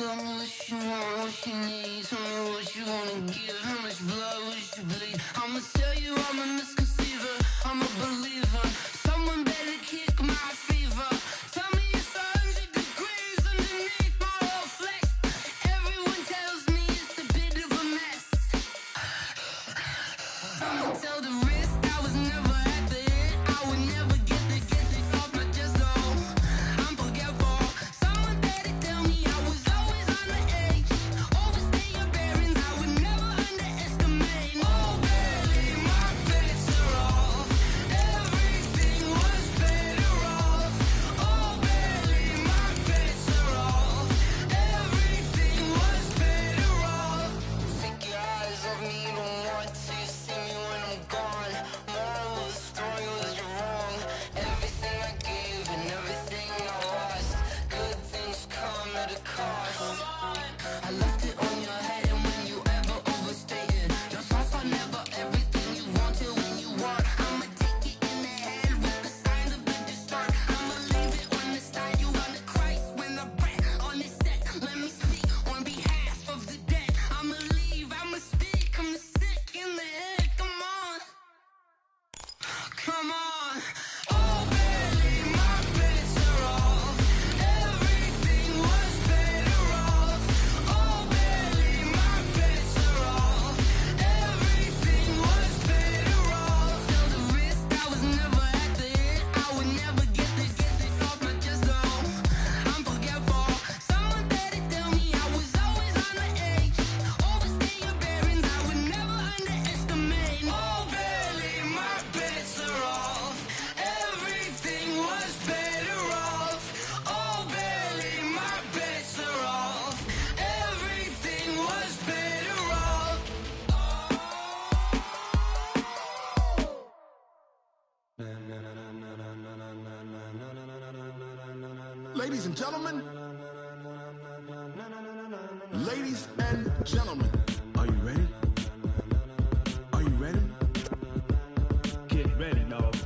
Tell me what you want, what you need. Tell me what you wanna give. How much blood would you bleed? I'ma tell you I'm a misconceiver. I'm a believer. Someone better kick my fever. Tell me it's 100 degrees underneath my whole flesh. Everyone tells me it's a bit of a mess. Someone tell the wrist I was never at the hit. I would never get it off my chest though. I'm forgetful. Someone better tell me I was always on the edge. Overstay your bearings, I would never underestimate. Oh baby, my bets are off. Everything was better off. Oh baby, my bets are off. Everything was better off. Take your eyes off me, you don't want to see me when I'm gone. Moral of the story was you're wrong. Everything I gave and everything I lost. Good things come at a cost. I left it on your head and when you ever overstated. Your thoughts are never everything you wanted when you want. I'ma take it in the head with the signs of the distort. I'ma leave it on the side. You on the Christ when I breath on this set. Let me speak on behalf of the dead. I'ma leave, I'ma speak. I'm sick in the head. Come on. Come on. Oh baby, my bets are off. Everything was better off. Oh baby, my bets are off. Everything was better off. Tell the wrist I was never at the hit. I would never get it off my chest though. I'm forgetful. Someone better tell me I was always on the edge. Overstay your bearings, I would never underestimate. Oh baby, my bets are off. Everything was better off. Oh baby, my bets are off. Everything was better off. Ladies and gentlemen, ladies and gentlemen, are you ready? Are you ready? Get ready, dog.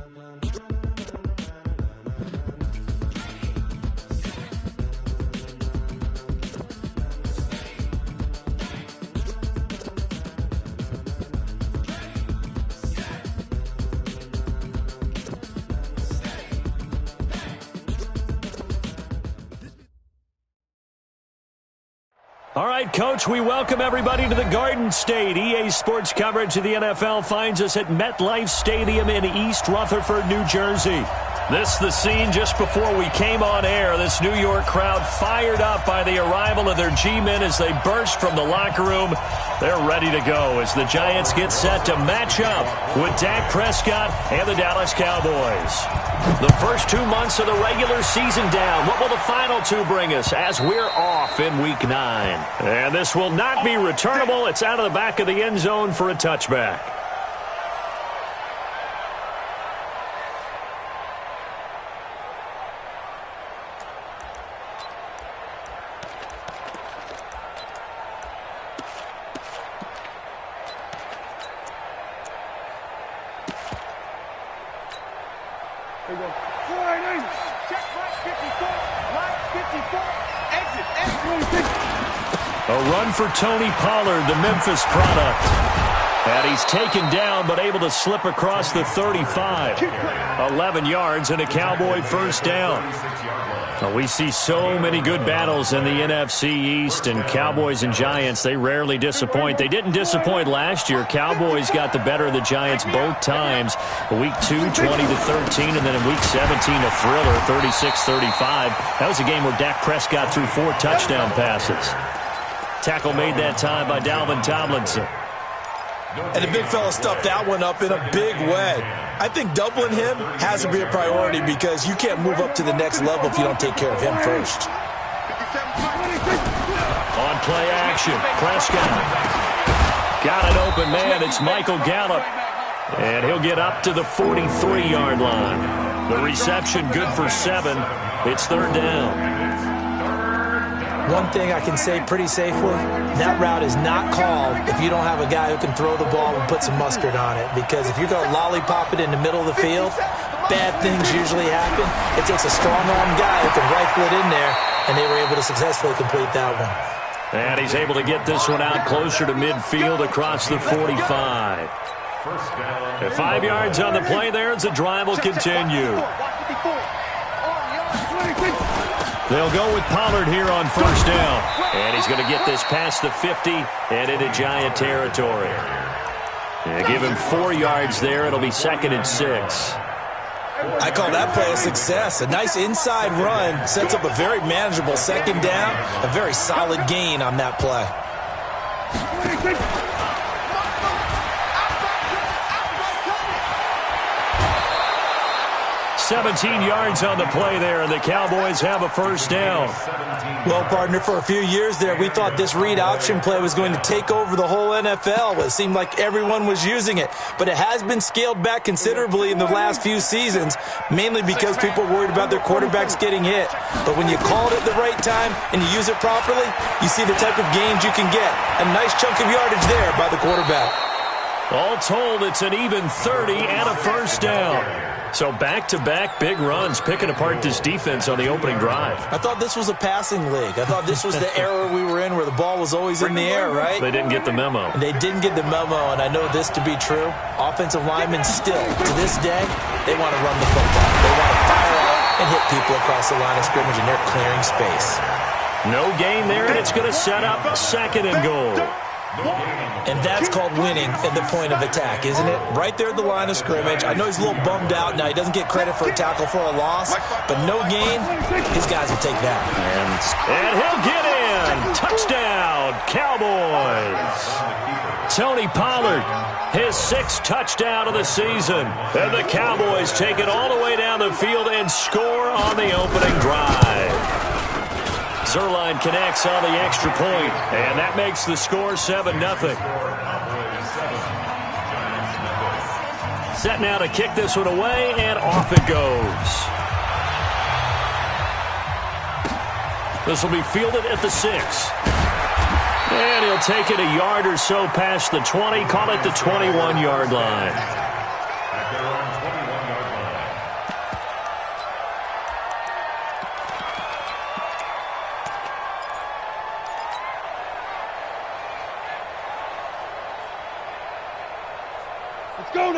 All right, Coach, we welcome everybody to the Garden State. EA Sports coverage of the NFL finds us at MetLife Stadium in East Rutherford, New Jersey. This the scene just before we came on air. This New York crowd fired up by the arrival of their G-men as they burst from the locker room. They're ready to go as the Giants get set to match up with Dak Prescott and the Dallas Cowboys. The first 2 months of the regular season down. What will the final two bring us as we're off in Week 9? And this will not be returnable. It's out of the back of the end zone for a touchback. There you go. Check right 54. Right 54. Exit. A run for Tony Pollard, the Memphis product. And he's taken down but able to slip across the 35. 11 yards and a Cowboy first down. Well, we see so many good battles in the NFC East, and Cowboys and Giants, they rarely disappoint. They didn't disappoint last year. Cowboys got the better of the Giants both times. Week 2, 20-13, and then in Week 17, a thriller, 36-35. That was a game where Dak Prescott threw 4 touchdown passes. Tackle made that time by Dalvin Tomlinson. And the big fella stuffed that one up in a big way. I think doubling him has to be a priority because you can't move up to the next level if you don't take care of him first. On play action, Prescott. Got an open man. It's Michael Gallup. And he'll get up to the 43-yard line. The reception good for 7. It's third down. One thing I can say pretty safely, that route is not called if you don't have a guy who can throw the ball and put some mustard on it. Because if you're going to lollipop it in the middle of the field, bad things usually happen. It takes a strong-arm guy who can rifle it in there, and they were able to successfully complete that one. And he's able to get this one out closer to midfield across the 45. 5 yards on the play there as the drive will continue. They'll go with Pollard here on first down. And he's going to get this past the 50 and into Giant territory. Give him 4 yards there. It'll be 2nd and 6. I call that play a success. A nice inside run sets up a very manageable 2nd down. A very solid gain on that play. 17 yards on the play there, and the Cowboys have a first down. Well, partner, for a few years there, we thought this read option play was going to take over the whole NFL. It seemed like everyone was using it, but it has been scaled back considerably in the last few seasons, mainly because people are worried about their quarterbacks getting hit. But when you call it at the right time and you use it properly, you see the type of gains you can get. A nice chunk of yardage there by the quarterback. All told, it's an even 30 and a first down. So back-to-back big runs, picking apart this defense on the opening drive. I thought this was a passing league. I thought this was the era we were in where the ball was always in the air, right? They didn't get the memo. They didn't get the memo, and I know this to be true. Offensive linemen still, to this day, they want to run the football. They want to fire out and hit people across the line of scrimmage, and they're clearing space. No gain there, and it's going to set up 2nd and goal. And that's called winning at the point of attack, isn't it? Right there at the line of scrimmage. I know he's a little bummed out now. He doesn't get credit for a tackle for a loss, but no gain, his guys will take that. And he'll get in. Touchdown, Cowboys. Tony Pollard, his 6th touchdown of the season. And the Cowboys take it all the way down the field and score on the opening drive. Zerline connects on the extra point, and that makes the score 7-0. Set now to kick this one away, and off it goes. This will be fielded at the 6. And he'll take it a yard or so past the 20, call it the 21-yard line.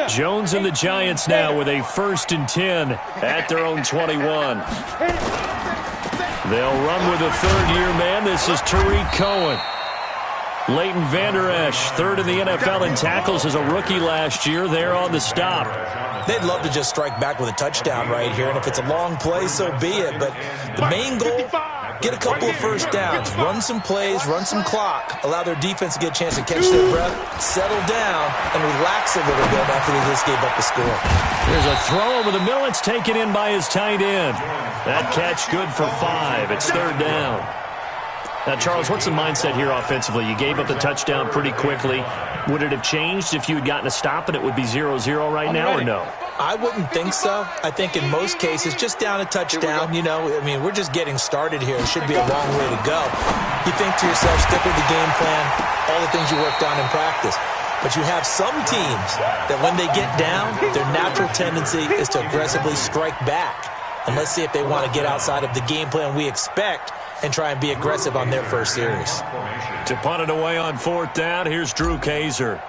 Jones and the Giants now with a 1st and 10 at their own 21. They'll run with a 3rd-year man. This is Tariq Cohen. Leighton Vander Esch, 3rd in the NFL in tackles as a rookie last year. There on the stop. They'd love to just strike back with a touchdown right here, and if it's a long play, so be it. But the main goal, get a couple of first downs, run some plays, run some clock, allow their defense to get a chance to catch their breath, settle down, and relax a little bit after they just gave up the score. There's a throw over the middle. It's taken in by his tight end. That catch good for 5. It's 3rd down. Now, Charles, what's the mindset here offensively? You gave up the touchdown pretty quickly. Would it have changed if you had gotten a stop and it would be 0-0 right now, or no? I wouldn't think so. I think in most cases, just down a touchdown, you know, I mean, we're just getting started here. It should be a long way to go. You think to yourself, stick with the game plan, all the things you worked on in practice. But you have some teams that when they get down, their natural tendency is to aggressively strike back. And let's see if they want to get outside of the game plan we expect and try and be aggressive on their first series. To punt it away on 4th down, here's Drew Kaiser.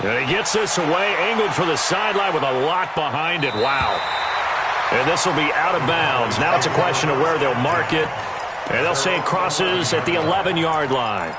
And he gets this away, angled for the sideline with a lot behind it. Wow. And this will be out of bounds. Now it's a question of where they'll mark it. And they'll say it crosses at the 11-yard line.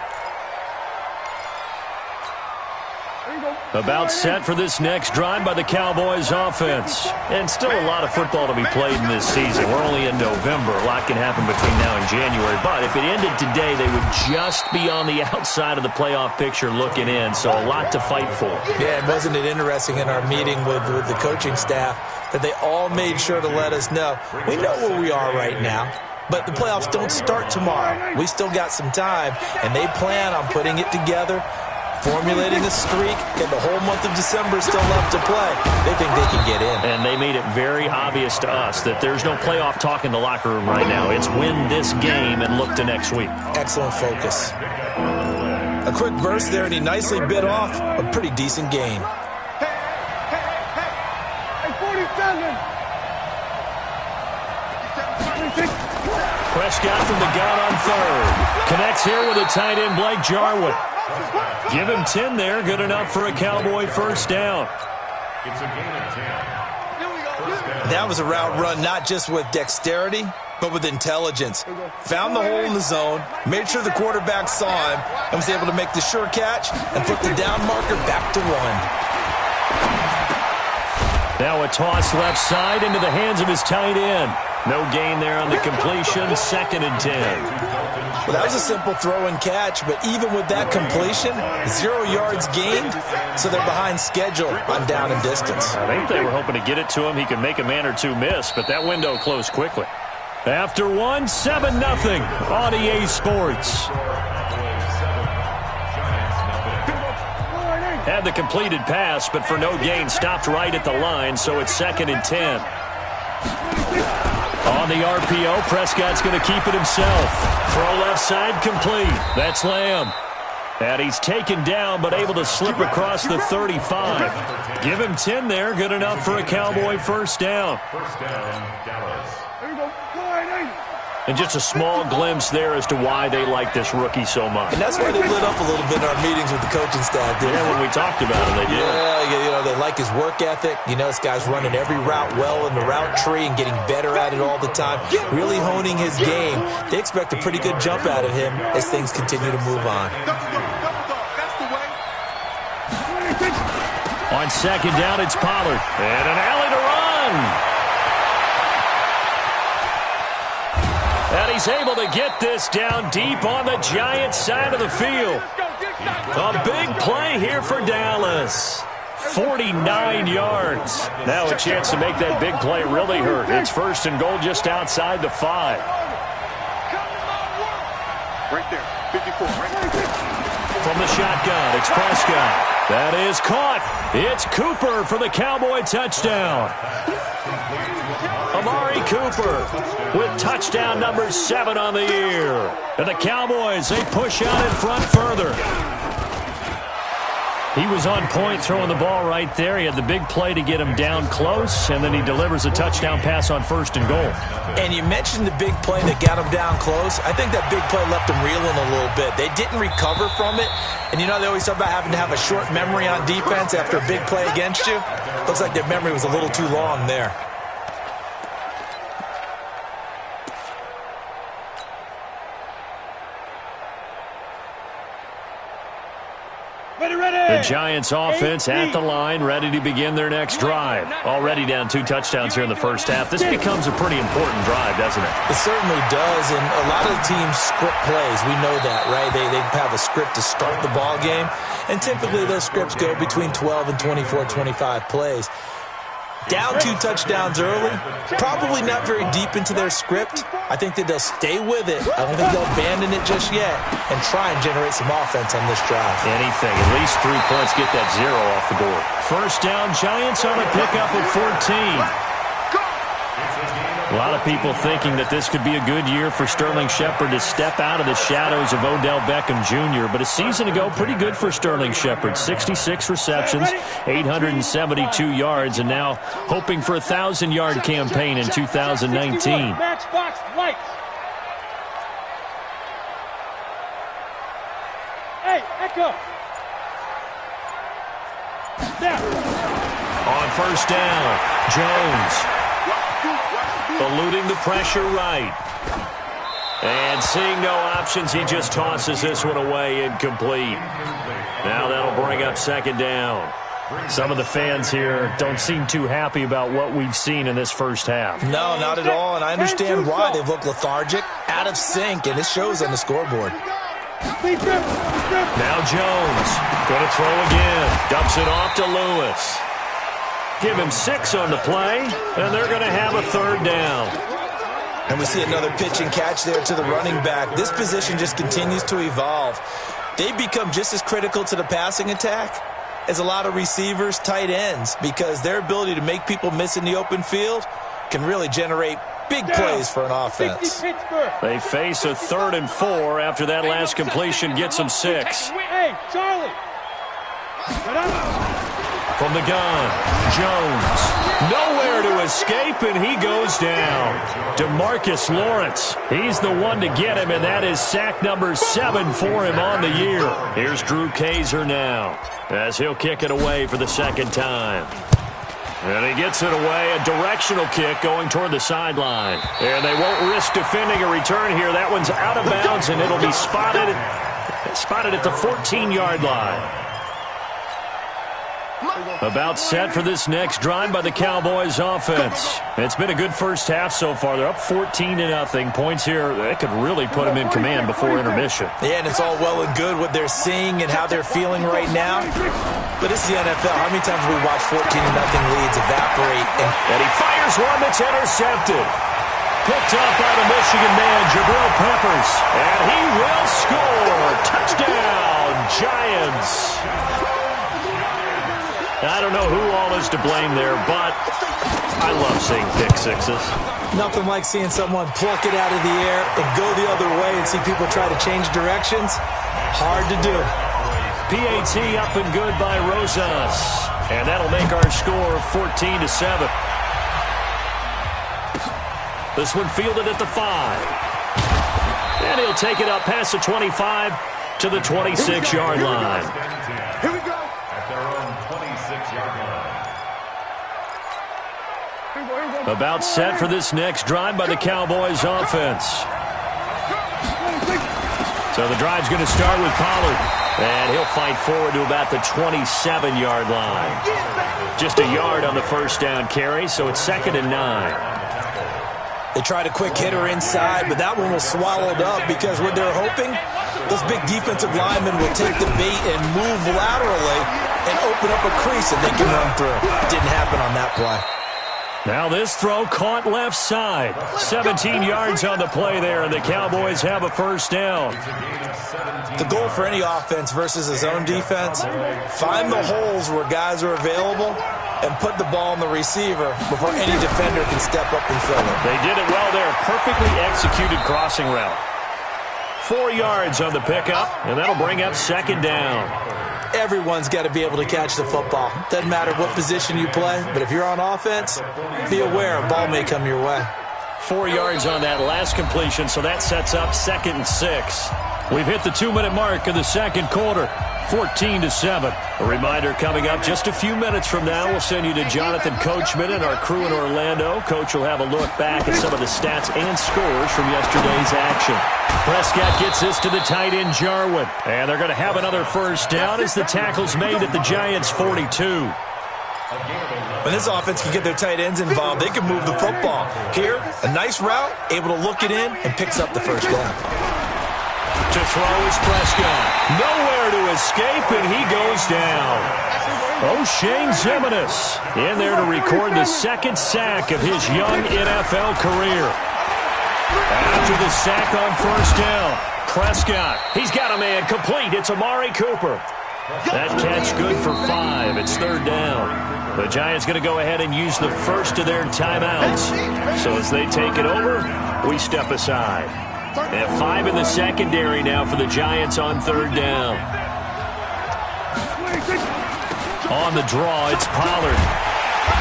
About set for this next drive by the Cowboys offense. And still a lot of football to be played in this season. We're only in November. A lot can happen between now and January. But if it ended today, they would just be on the outside of the playoff picture looking in. So a lot to fight for. Yeah, and wasn't it interesting in our meeting with the coaching staff that they all made sure to let us know, we know where we are right now. But the playoffs don't start tomorrow. We still got some time, and they plan on putting it together, formulating a streak, and the whole month of December is still left to play. They think they can get in. And they made it very obvious to us that there's no playoff talk in the locker room right now. It's win this game and look to next week. Excellent focus. A quick burst there, and he nicely bit off a pretty decent gain. Prescott from the gun on third. Connects here with a tight end, Blake Jarwin. Give him 10 there. Good enough for a Cowboy first down. It's a gain of 10. That was a route run not just with dexterity, but with intelligence. Found the hole in the zone, made sure the quarterback saw him, and was able to make the sure catch and put the down marker back to 1. Now a toss left side into the hands of his tight end. No gain there on the completion, 2nd and 10. Well, that was a simple throw and catch, but even with that completion, 0 yards gained, so they're behind schedule on down and distance. I think they were hoping to get it to him. He could make a man or two miss, but that window closed quickly. After 1, 7-0 on EA Sports. Had the completed pass, but for no gain, stopped right at the line, so it's 2nd and 10. On the RPO, Prescott's going to keep it himself. Throw left side, complete. That's Lamb. And he's taken down, but able to slip across the 35. Give him 10 there, good enough for a Cowboy first down. First down, Dallas. There you go. Go ahead, And just a small glimpse there as to why they like this rookie so much. And that's why they lit up a little bit in our meetings with the coaching staff, didn't Yeah, when we talked about him, they did. Yeah, you know, they like his work ethic. You know, this guy's running every route well in the route tree and getting better at it all the time, really honing his game. They expect a pretty good jump out of him as things continue to move on. That's the way. On 2nd down, it's Pollard. And an alley to run. And he's able to get this down deep on the Giants' side of the field. A big play here for Dallas. 49 yards. Now a chance to make that big play really hurt. It's 1st and goal just outside the 5. Right there. 54. Right there. From the shotgun, it's Prescott. That is caught. It's Cooper for the Cowboy touchdown. Amari Cooper with touchdown number 7 on the year. And the Cowboys, they push out in front further. He was on point throwing the ball right there. He had the big play to get him down close, and then he delivers a touchdown pass on 1st and goal. And you mentioned the big play that got him down close. I think that big play left him reeling a little bit. They didn't recover from it. And you know, they always talk about having to have a short memory on defense after a big play against you. Looks like their memory was a little too long there. The Giants offense at the line, ready to begin their next drive. Already down 2 touchdowns here in the first half. This becomes a pretty important drive, doesn't it? It certainly does, and a lot of the teams script plays. We know that, right? They have a script to start the ball game, and typically those scripts go between 12 and 24, 25 plays. Down 2 touchdowns early, probably not very deep into their script. I think that they'll stay with it. I don't think they'll abandon it just yet and try and generate some offense on this drive. Anything, at least 3 points, get that 0 off the board. First down, Giants on a pickup of 14. A lot of people thinking that this could be a good year for Sterling Shepard to step out of the shadows of Odell Beckham Jr., but a season ago, pretty good for Sterling Shepard. 66 receptions, 872 yards, and now hoping for a 1,000-yard campaign in 2019. Matchbox lights. Hey, Echo. Now. On first down, Jones. Eluding the pressure right. And seeing no options, he just tosses this one away, incomplete. Now that'll bring up 2nd down. Some of the fans here don't seem too happy about what we've seen in this first half. No, not at all, and I understand why. They've looked lethargic, out of sync, and it shows on the scoreboard. Now Jones, going to throw again. Dumps it off to Lewis. Give him 6 on the play, and they're going to have a 3rd down. And we see another pitch and catch there to the running back. This position just continues to evolve. They become just as critical to the passing attack as a lot of receivers, tight ends, because their ability to make people miss in the open field can really generate big plays for an offense. They face a 3rd and 4 after that last completion gets them 6. Hey, Charlie. From the gun, Jones, nowhere to escape, and he goes down. DeMarcus Lawrence, he's the one to get him, and that is sack number 7 for him on the year. Here's Drew Kaiser now, as he'll kick it away for the second time. And he gets it away, a directional kick going toward the sideline. And they won't risk defending a return here. That one's out of bounds, and it'll be spotted at the 14-yard line. About set for this next drive by the Cowboys offense. It's been a good first half so far. They're up 14-0. Points here, that could really put them in command before intermission. Yeah, and it's all well and good what they're seeing and how they're feeling right now. But this is the NFL. How many times have we watched 14-0 leads evaporate? And he fires one that's intercepted. Picked up by the Michigan man, Jabril Peppers. And he will score. Touchdown, Giants. I don't know who all is to blame there, but I love seeing pick sixes. Nothing like seeing someone pluck it out of the air and go the other way and see people try to change directions. Hard to do. PAT up and good by Rosas. And that'll make our score 14-7. This one fielded at the 5. And he'll take it up past the 25 to the 26-yard line. Here we go. At their own 26-yard line. About set for this next drive by the Cowboys offense. So the drive's going to start with Pollard. And he'll fight forward to about the 27-yard line. Just a yard on the first down carry, so it's 2nd and 9. They tried a quick hitter inside, but that one was swallowed up because what they're hoping, those big defensive linemen will take the bait and move laterally and open up a crease that they can run through. Didn't happen on that play. Now this throw caught left side. 17 yards on the play there, and the Cowboys have a first down. The goal for any offense versus a zone defense, find the holes where guys are available and put the ball in the receiver before any defender can step up and fill it. They did it well there. Perfectly executed crossing route. 4 yards on the pickup, and that'll bring up 2nd down. Everyone's got to be able to catch the football. Doesn't matter what position you play, but if you're on offense, be aware a ball may come your way. 4 yards on that last completion, so that sets up 2nd and 6. We've hit the 2-minute mark of the second quarter. 14-7. A reminder coming up just a few minutes from now. We'll send you to Jonathan Coachman and our crew in Orlando. Coach will have a look back at some of the stats and scores from yesterday's action. Prescott gets this to the tight end, Jarwin. And they're going to have another first down as the tackle's made at the Giants' 42. When this offense can get their tight ends involved, they can move the football. Here, a nice route, able to look it in, and picks up the first down. To throw is Prescott. Nowhere to escape, and he goes down. O'Shane Ximines in there to record the 2nd sack of his young NFL career. After the sack on first down, Prescott, he's got a man complete. It's Amari Cooper. That catch good for 5. It's 3rd down. The Giants going to go ahead and use the first of their timeouts. So as they take it over, we step aside. And 5 in the secondary now for the Giants on 3rd down. On the draw, it's Pollard.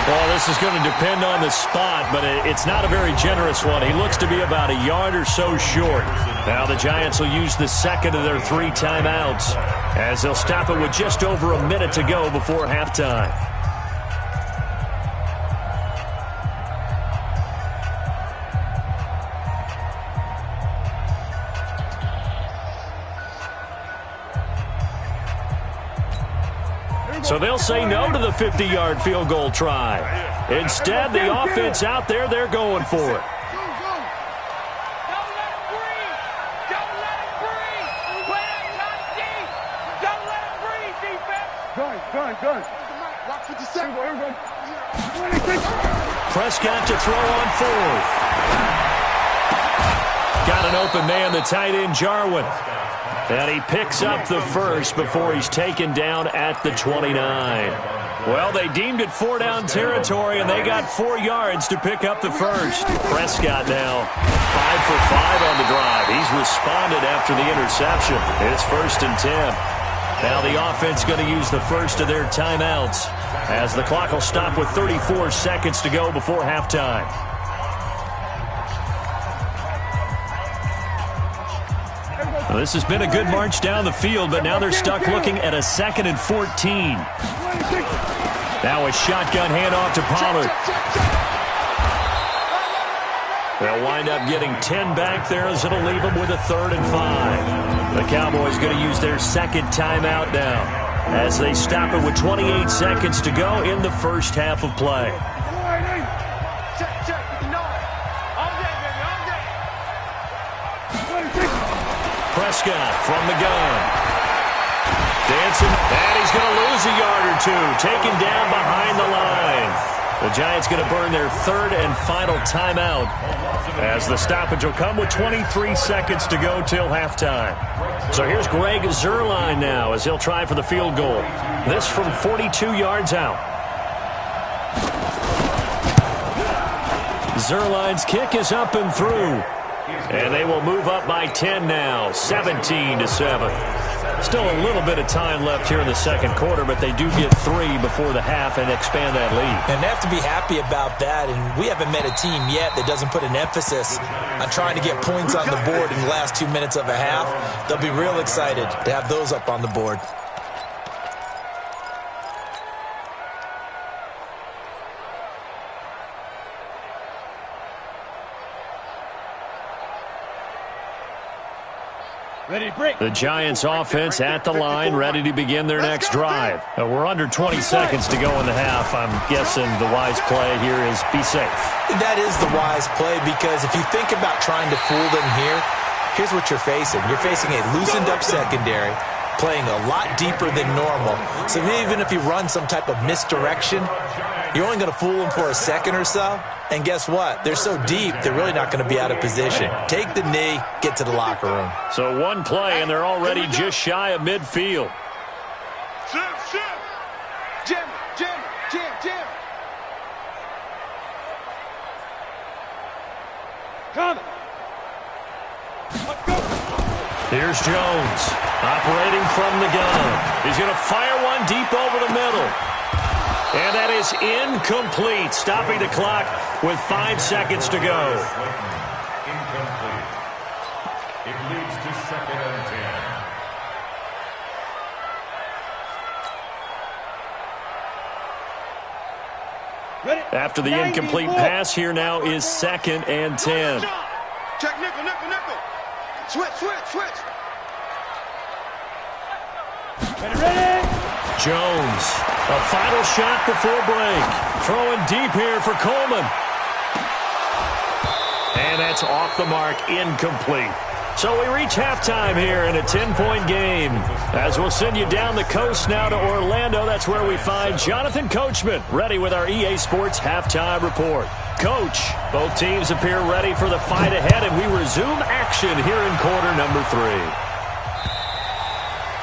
Well, this is going to depend on the spot, but it's not a very generous one. He looks to be about a yard or so short. Now the Giants will use the 2nd of their 3 timeouts as they'll stop it with just over a minute to go before halftime. So they'll say no to the 50-yard field goal try. Instead, the offense out there, they're going for it. Don't let it breathe. Don't let it breathe. Play that top deep. Don't let it breathe, defense. Gun. Watch 57. Prescott to throw on 4th. Got an open man, the tight end, Jarwin. And he picks up the first before he's taken down at the 29. Well, they deemed it 4-down territory, and they got 4 yards to pick up the first. Prescott now 5 for 5 on the drive. He's responded after the interception. It's 1st and 10. Now the offense going to use the first of their timeouts as the clock will stop with 34 seconds to go before halftime. Well, this has been a good march down the field, but now they're stuck looking at a 2nd and 14. Now a shotgun handoff to Pollard. They'll wind up getting 10 back there as it'll leave them with a 3rd and 5. The Cowboys going to use their second timeout now as they stop it with 28 seconds to go in the first half of play. Prescott from the gun. Dancing, and he's going to lose a yard or two. Taken down behind the line. The Giants going to burn their 3rd and final timeout as the stoppage will come with 23 seconds to go till halftime. So here's Greg Zuerlein now as he'll try for the field goal. This from 42 yards out. Zuerlein's kick is up and through. And they will move up by 10 now, 17-7. Still a little bit of time left here in the second quarter, but they do get 3 before the half and expand that lead. And they have to be happy about that, and we haven't met a team yet that doesn't put an emphasis on trying to get points on the board in the last 2 minutes of a half. They'll be real excited to have those up on the board. The Giants offense at the line, ready to begin their next drive. We're under 20 seconds to go in the half. I'm guessing the wise play here is be safe. That is the wise play, because if you think about trying to fool them here, here's what you're facing. You're facing a loosened up secondary, playing a lot deeper than normal. So even if you run some type of misdirection, you're only going to fool them for a second or so. And guess what? They're so deep, they're really not going to be out of position. Take the knee, get to the locker room. So one play, and they're already just shy of midfield. Jim. Come. Let's go. Here's Jones, operating from the gun. He's going to fire one deep over the middle. And that is incomplete, stopping the clock with 5 seconds to go. Incomplete. It leads to 2nd and 10. Ready? After the incomplete pass, here now is 2nd and 10. Check nickel. Switch. Ready? Jones, a final shot before break. Throwing deep here for Coleman. And that's off the mark, incomplete. So we reach halftime here in a 10-point game. As we'll send you down the coast now to Orlando, that's where we find Jonathan Coachman, ready with our EA Sports halftime report. Coach, both teams appear ready for the fight ahead, and we resume action here in quarter number 3.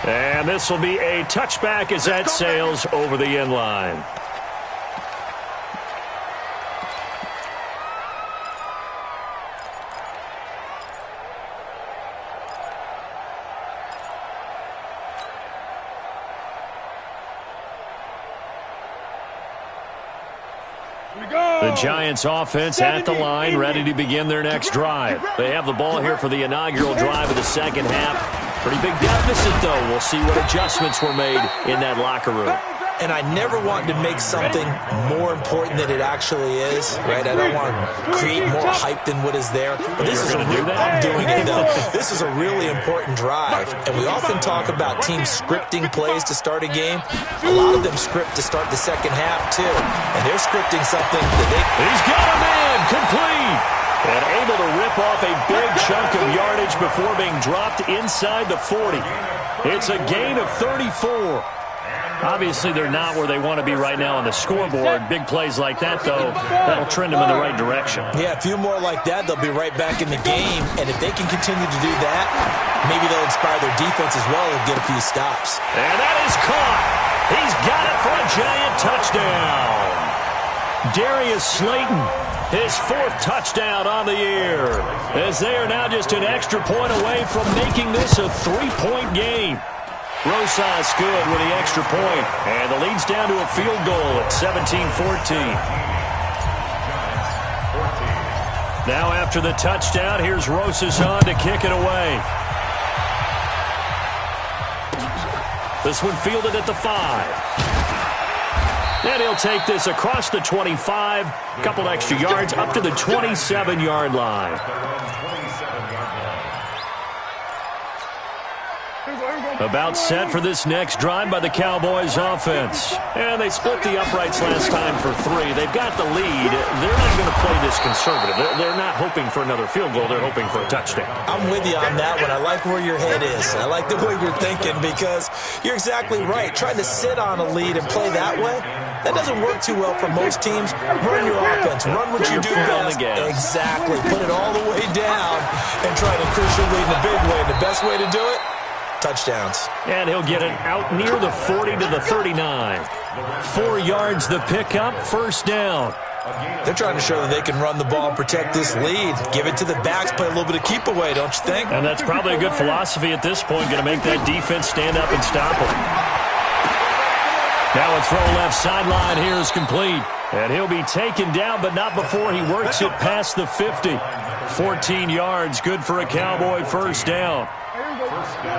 And this will be a touchback as that sails over the end line. The Giants offense at the line, ready to begin their next drive. They have the ball here for the inaugural drive of the second half. Pretty big deficit, though. We'll see what adjustments were made in that locker room. And I never want to make something more important than it actually is, right? I don't want to create more hype than what is there. But this is I'm doing it, though. This is a really important drive. And we often talk about teams scripting plays to start a game. A lot of them script to start the second half, too. And they're scripting something that they... He's got a man, complete. And able to rip off a big chunk of yardage before being dropped inside the 40. It's a gain of 34. Obviously, they're not where they want to be right now on the scoreboard. Big plays like that, though, that'll trend them in the right direction. Yeah, a few more like that, they'll be right back in the game. And if they can continue to do that, maybe they'll inspire their defense as well and get a few stops. And that is caught. He's got it for a Giant touchdown. Darius Slayton, his 4th touchdown on the year, as they are now just an extra point away from making this a 3-point game. Rosas good with the extra point, and the lead's down to a field goal at 17-14. Now after the touchdown, here's Rosas on to kick it away. This one fielded at the 5. And he'll take this across the 25, couple extra yards up to the 27-yard line. About set for this next drive by the Cowboys offense. And they split the uprights last time for 3. They've got the lead. They're not going to play this conservative. They're not hoping for another field goal. They're hoping for a touchdown. I'm with you on that one. I like where your head is. I like the way you're thinking because you're exactly right. Trying to sit on a lead and play that way, that doesn't work too well for most teams. Run your offense. Run what you do best. Exactly. Put it all the way down and try to increase your lead in a big way. And the best way to do it, touchdowns. And he'll get it out near the 40 to the 39. 4 yards the pickup, first down. They're trying to show that they can run the ball and protect this lead. Give it to the backs, play a little bit of keep away, don't you think? And that's probably a good philosophy at this point, going to make that defense stand up and stop them. Now a throw left sideline here is complete. And he'll be taken down, but not before he works it past the 50. 14 yards, good for a Cowboy first down.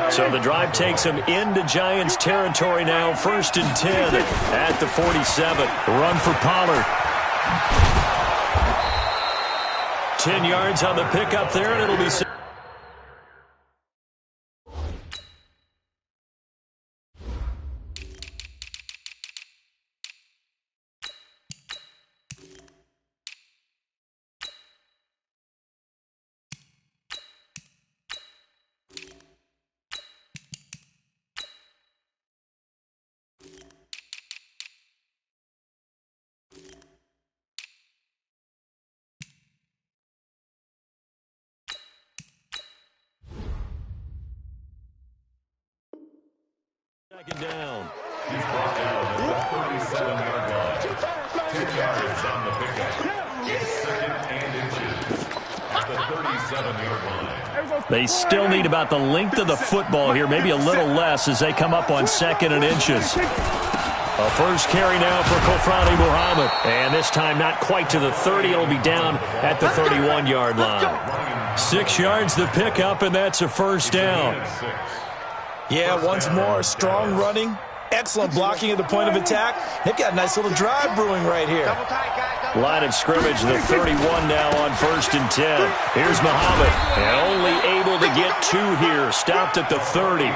So the drive takes him into Giants territory now, 1st and 10 at the 47. Run for Pollard. 10 yards on the pickup there, and it'll be... Second down. He's brought down at the 37-yard line. 2 yards on the pickup. 2nd and inches at the 37-yard line. They still need about the length of the football here, maybe a little less as they come up on 2nd and inches. A first carry now for Kofrani Muhammad. And this time not quite to the 30. It'll be down at the 31-yard line. 6 yards the pickup, and that's a first down. Yeah, once more, strong running, excellent blocking at the point of attack. They've got a nice little drive brewing right here. Line of scrimmage, the 31 now on 1st and 10. Here's Muhammad, and only able to get 2 here. Stopped at the 30.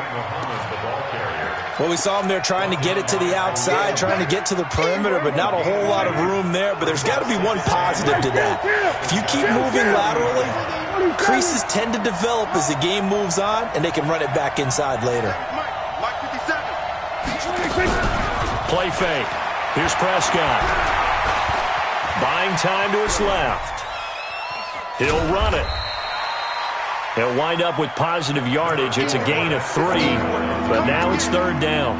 Well, we saw him there trying to get it to the outside, trying to get to the perimeter, but not a whole lot of room there. But there's got to be one positive to that. If you keep moving laterally, creases tend to develop as the game moves on, and they can run it back inside later. Play fake. Here's Prescott. Buying time to his left. He'll run it. He'll wind up with positive yardage. It's a gain of 3, but now it's 3rd down.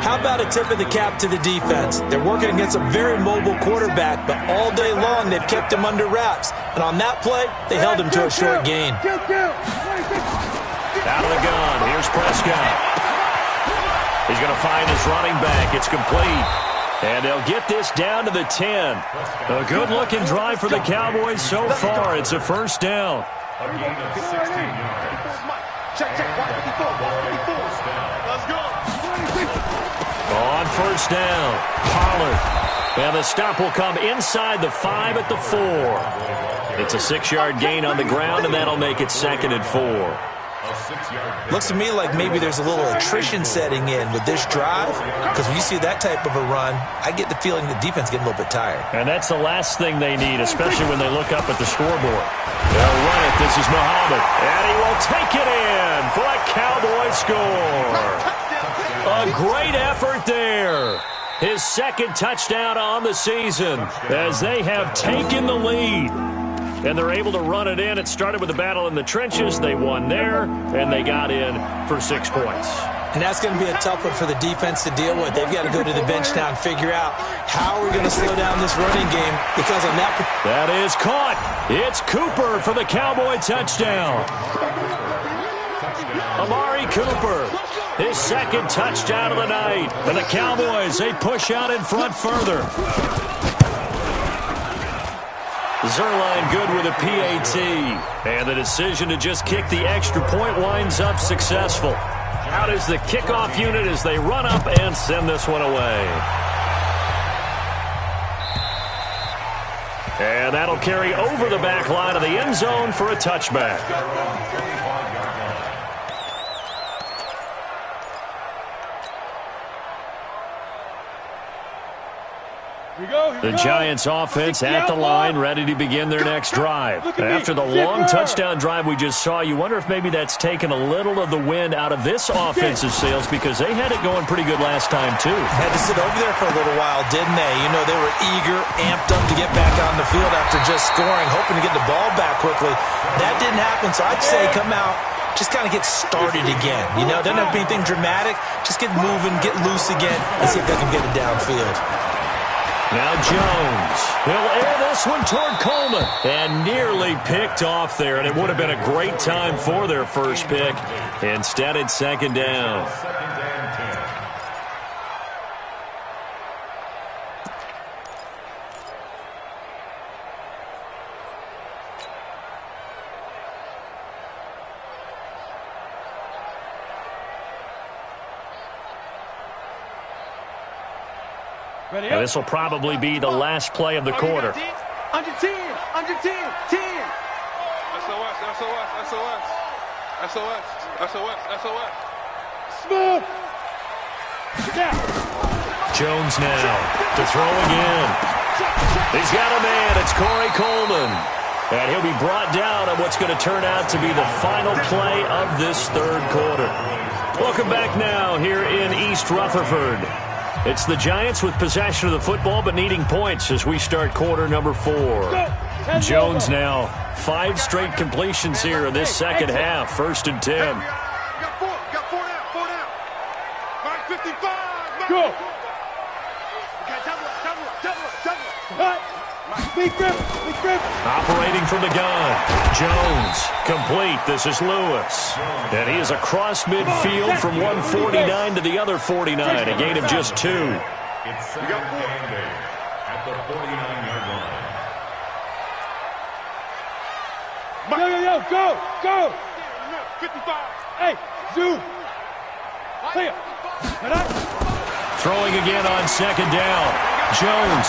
How about a tip of the cap to the defense? They're working against a very mobile quarterback, but all day long they've kept him under wraps. And on that play, they held him to a short gain. Out of the gun. Here's Prescott. He's going to find his running back. It's complete. And they'll get this down to the 10. A good-looking drive for the Cowboys so far. It's a first down. A gain of 16 yards. Check. Let's go. On first down, Pollard. And the stop will come inside the 5 at the 4. It's a 6-yard gain on the ground, and that'll make it 2nd and 4. Looks to me like maybe there's a little attrition setting in with this drive, because when you see that type of a run, I get the feeling the defense getting a little bit tired. And that's the last thing they need, especially when they look up at the scoreboard. They'll run it. This is Muhammad. And he will take it in for a Cowboy score. A great effort there. His 2nd touchdown on the season as they have taken the lead. And they're able to run it in. It started with a battle in the trenches. They won there, and they got in for 6 points. And that's going to be a tough one for the defense to deal with. They've got to go to the bench now and figure out how we're going to slow down this running game, because on that... That is caught. It's Cooper for the Cowboy touchdown. Amari Cooper, his second touchdown of the night. And the Cowboys, they push out in front further. Zerline good with a PAT. And the decision to just kick the extra point winds up successful. Out is the kickoff unit as they run up and send this one away. And that'll carry over the back line of the end zone for a touchback. The Giants offense at the line, ready to begin their next drive. After the long touchdown drive we just saw, you wonder if maybe that's taken a little of the wind out of this offensive sails because they had it going pretty good last time too. Had to sit over there for a little while, didn't they? You know, they were eager, amped up to get back on the field after just scoring, hoping to get the ball back quickly. That didn't happen, so I'd say come out, just kind of get started again. You know, doesn't have to be anything dramatic. Just get moving, get loose again, and see if they can get it downfield. Now Jones, he'll air this one toward Coleman. And nearly picked off there, and it would have been a great time for their first pick. Instead, it's second down. And this will probably be the last play of the quarter. Under 10, 10. SOS. Smooth. Jones now to throw again. He's got a man. It's Corey Coleman. And he'll be brought down on what's going to turn out to be the final play of this third quarter. Welcome back now here in East Rutherford. It's the Giants with possession of the football but needing points as we start quarter number 4. Jones now 5 straight completions here in this second half. 1st and 10. Got four down. Mark 55. Go. Big grip. Operating from the gun. Jones complete. This is Lewis. And he is across midfield from 149 to the other 49. A gain of just 2. It's second and 8 at the 49-yard line. Go. 55. Hey, zoom. Clear. Throwing again on second down. Jones.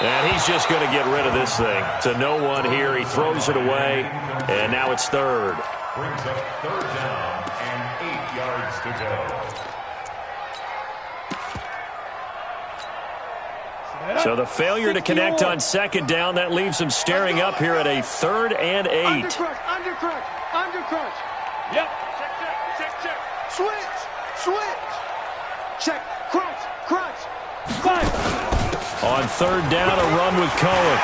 And he's just going to get rid of this thing. To no one here. He throws it away. And now it's third. Brings up third down and 8 yards to go. So the failure to connect on second down, that leaves him staring up here at a 3rd and 8. Under crunch. Yep. Check. Switch. Check. Crunch. 5. On third down, a run with Cohen.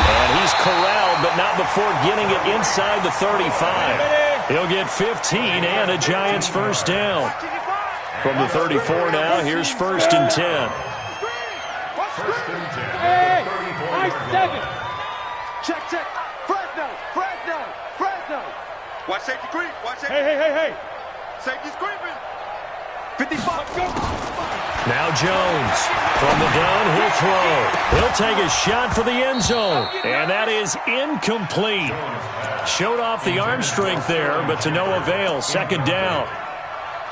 And he's corralled, but not before getting it inside the 35. He'll get 15 and a Giants first down. From the 34 now, here's 1st and 10. Hey, I 7. Check. Fresno. Watch safety creep. Hey. Safety's creeping. 55. Go. Now Jones, from the gun, he'll throw. He'll take a shot for the end zone. And that is incomplete. Showed off the arm strength there, but to no avail. Second down.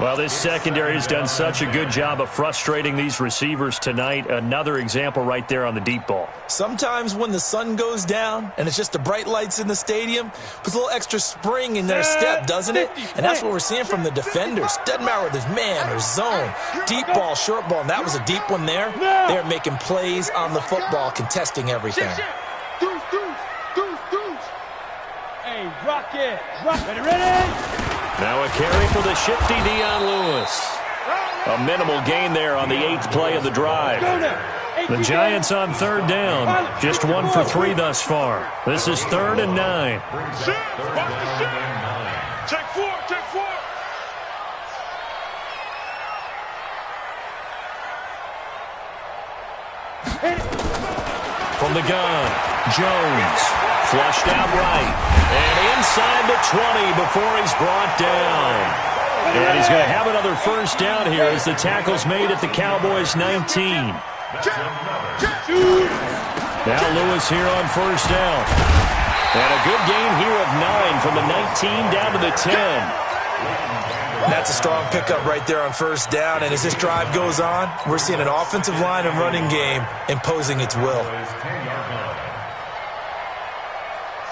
Well, this secondary has done such a good job of frustrating these receivers tonight. Another example right there on the deep ball. Sometimes when the sun goes down and it's just the bright lights in the stadium, puts a little extra spring in their step, doesn't it? And that's what we're seeing from the defenders. Doesn't matter whether it's man or zone. Deep ball, short ball, and that was a deep one there. They're making plays on the football, contesting everything. Deuce. Hey, rock it. Ready? Now a carry for the shifty Dion Lewis. A minimal gain there on the 8th play of the drive. The Giants on third down. Just 1 for 3 thus far. This is 3rd and 9. Check 4. From the gun, Jones. Flushed out right. And inside the 20 before he's brought down. And he's going to have another first down here as the tackle's made at the Cowboys' 19. Now Lewis here on first down. And a good gain here of 9 from the 19 down to the 10. That's a strong pickup right there on first down. And as this drive goes on, we're seeing an offensive line and running game imposing its will.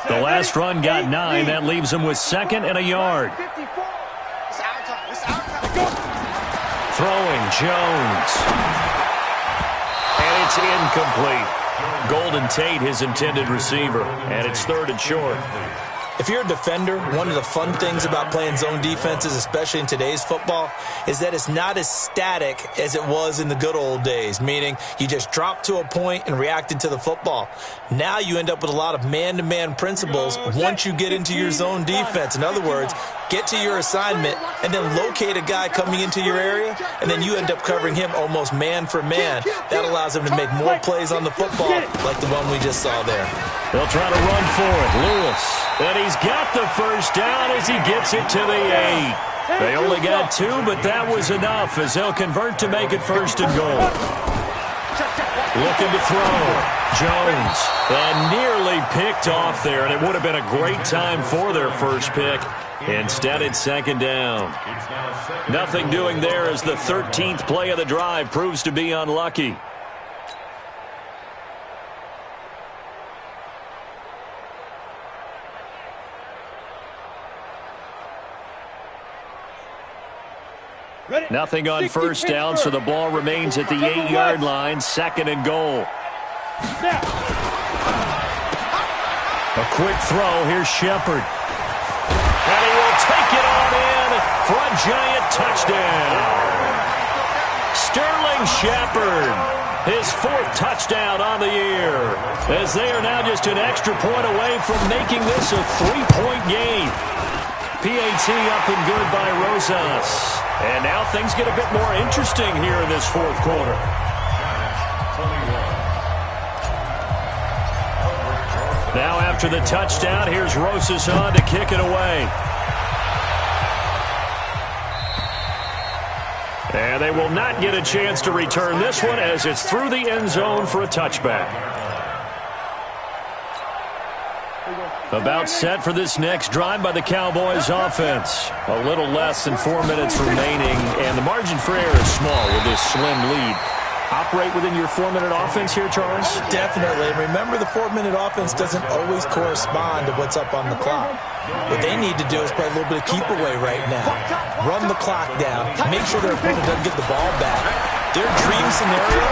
The last run got 9. That leaves him with 2nd and a yard. Throwing Jones. And it's incomplete. Golden Tate, his intended receiver. And it's 3rd and short. If you're a defender, one of the fun things about playing zone defenses, especially in today's football, is that it's not as static as it was in the good old days, meaning you just drop to a point and reacted to the football. Now you end up with a lot of man-to-man principles once you get into your zone defense. In other words, get to your assignment and then locate a guy coming into your area, and then you end up covering him almost man for man. That allows him to make more plays on the football like the one we just saw there. They'll try to run for it. Lewis. And he's got the first down as he gets it to the 8. They only got 2, but that was enough as they'll convert to make it 1st and goal. Looking to throw. Jones. And nearly picked off there, and it would have been a great time for their first pick. Instead, it's 2nd down. Nothing doing there as the 13th play of the drive proves to be unlucky. Nothing on first down, so the ball remains at the 8-yard line, 2nd and goal. A quick throw. Here's Shepard. And he will take it on in for a giant touchdown. Sterling Shepard, his 4th touchdown on the year, as they are now just an extra point away from making this a 3-point game. PAT up and good by Rosas. And now things get a bit more interesting here in this 4th quarter. Now after the touchdown, here's Rosas on to kick it away. And they will not get a chance to return this one as it's through the end zone for a touchback. About set for this next drive by the Cowboys offense. A little less than 4 minutes remaining, and the margin for error is small with this slim lead. Operate within your 4-minute offense here, Charles? Definitely. Remember, the 4-minute offense doesn't always correspond to what's up on the clock. What they need to do is play a little bit of keep away right now. Run the clock down. Make sure their opponent doesn't get the ball back. Their dream scenario,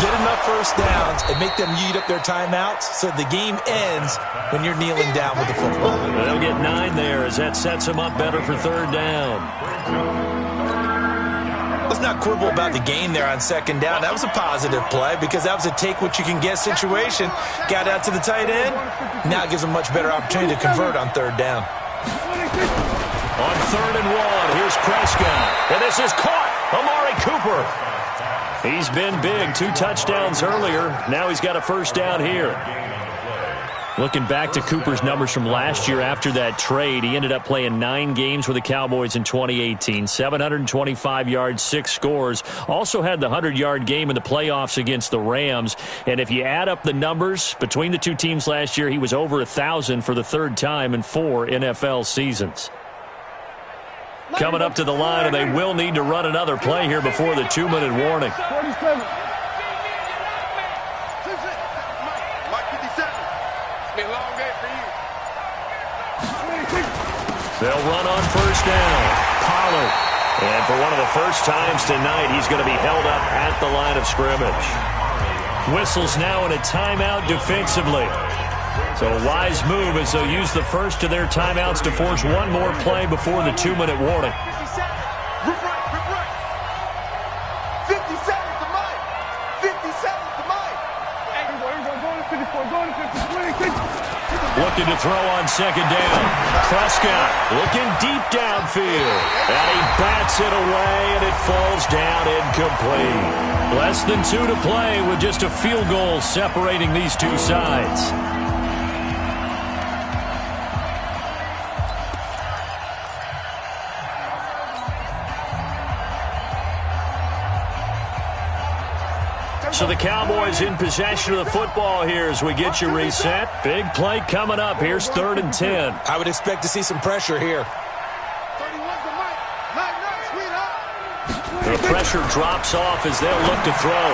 get enough first downs and make them eat up their timeouts so the game ends when you're kneeling down with the football. They'll get 9 there as that sets them up better for 3rd down. Let's not quibble about the gain there on 2nd down. That was a positive play because that was a take-what-you-can-get situation. Got out to the tight end. Now it gives them a much better opportunity to convert on 3rd down. On 3rd and 1, here's Prescott. And this is caught. Amari Cooper. He's been big. 2 touchdowns earlier. Now he's got a first down here. Looking back to Cooper's numbers from last year after that trade, he ended up playing 9 games with the Cowboys in 2018. 725 yards, 6 scores. Also had the 100-yard game in the playoffs against the Rams. And if you add up the numbers between the 2 teams last year, he was over 1,000 for the 3rd time in 4 NFL seasons. Coming up to the line, and they will need to run another play here before the 2-minute warning. They'll run on first down. Pollard. And for one of the first times tonight, he's going to be held up at the line of scrimmage. Whistles now in a timeout defensively. So a wise move as they'll use the first of their timeouts to force one more play before the 2-minute warning. Looking to throw on 2nd down. Prescott looking deep downfield. And he bats it away, and it falls down incomplete. Less than 2 to play with just a field goal separating these two sides. So the Cowboys in possession of the football here as we get you reset. Big play coming up. Here's 3rd and 10. I would expect to see some pressure here. The pressure drops off as they'll look to throw.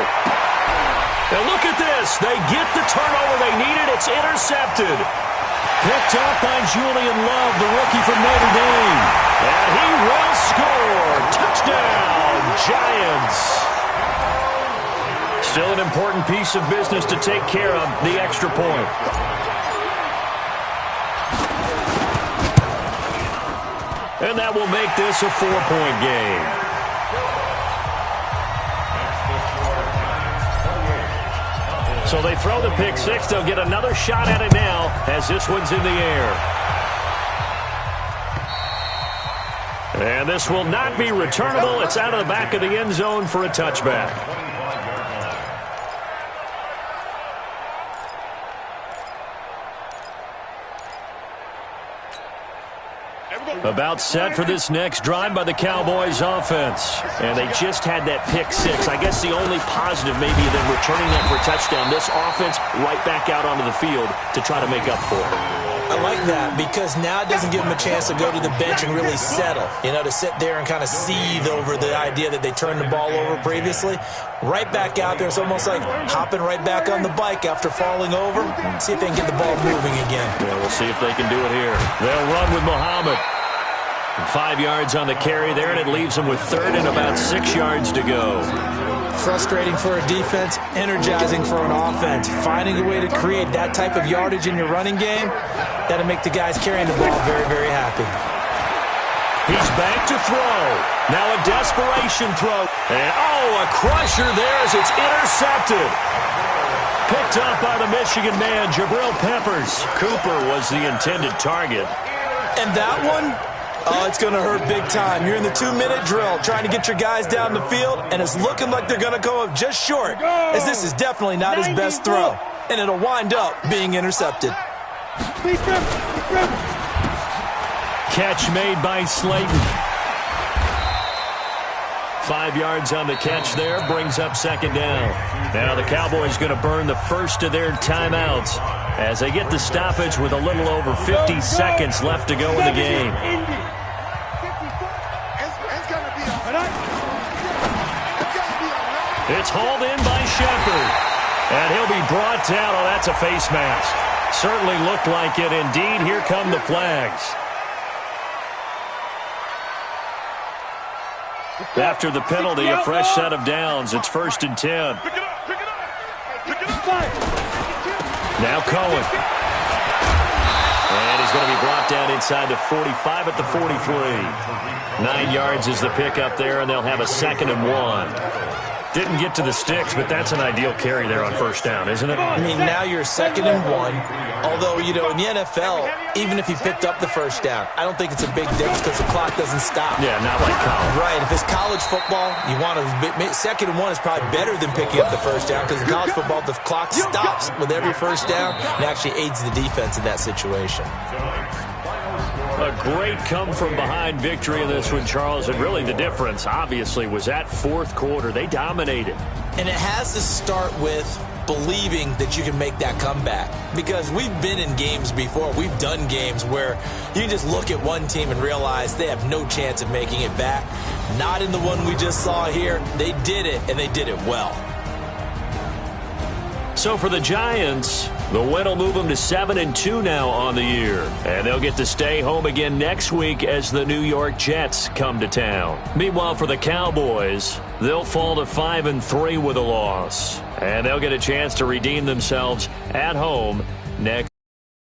And look at this. They get the turnover they needed. It's intercepted. Picked up by Julian Love, the rookie from Notre Dame. And he will score. Touchdown, Giants. Still an important piece of business to take care of, the extra point. And that will make this a 4-point game. So they throw the pick six. They'll get another shot at it now as this one's in the air. And this will not be returnable. It's out of the back of the end zone for a touchback. About set for this next drive by the Cowboys offense. And they just had that pick six. I guess the only positive maybe than returning that for a touchdown. This offense right back out onto the field to try to make up for it. I like that because now it doesn't give them a chance to go to the bench and really settle. You know, to sit there and kind of seethe over the idea that they turned the ball over previously. Right back out there. It's almost like hopping right back on the bike after falling over. See if they can get the ball moving again. Yeah, we'll see if they can do it here. They'll run with Muhammad. 5 yards on the carry there, and it leaves them with 3rd and about 6 yards to go. Frustrating for a defense, energizing for an offense. Finding a way to create that type of yardage in your running game, that'll make the guys carrying the ball very, very happy. He's back to throw. Now a desperation throw. And, a crusher there as it's intercepted. Picked up by the Michigan man, Jabril Peppers. Cooper was the intended target. And that one... oh, it's going to hurt big time. You're in the 2-minute drill trying to get your guys down the field, and it's looking like they're going to go up just short, as this is definitely not his best throw, and it'll wind up being intercepted. Catch made by Slayton. 5 yards on the catch there, brings up 2nd down. Now the Cowboys going to burn the first of their timeouts as they get the stoppage with a little over 50 seconds left to go in the game. It's hauled in by Shepard. And he'll be brought down. Oh, that's a face mask. Certainly looked like it. Indeed, here come the flags. After the penalty, a fresh set of downs. It's 1st and 10. Now Cohen. And he's going to be brought down inside the 45 at the 43. 9 yards is the pickup there, and they'll have a 2nd and 1. Didn't get to the sticks, but that's an ideal carry there on 1st down, isn't it? I mean, now you're 2nd and 1. Although, you know, in the NFL, even if he picked up the 1st down, I don't think it's a big difference because the clock doesn't stop. Yeah, not like college. Right. If it's college football, you want to 2nd and 1 is probably better than picking up the 1st down because in college football, the clock stops with every 1st down and actually aids the defense in that situation. A great come-from-behind victory in this one, Charles. And really the difference, obviously, was that 4th quarter. They dominated. And it has to start with believing that you can make that comeback. Because we've been in games before. We've done games where you can just look at one team and realize they have no chance of making it back. Not in the one we just saw here. They did it, and they did it well. So for the Giants, the win will move them to 7-2 now on the year. And they'll get to stay home again next week as the New York Jets come to town. Meanwhile, for the Cowboys, they'll fall to 5-3 with a loss. And they'll get a chance to redeem themselves at home next.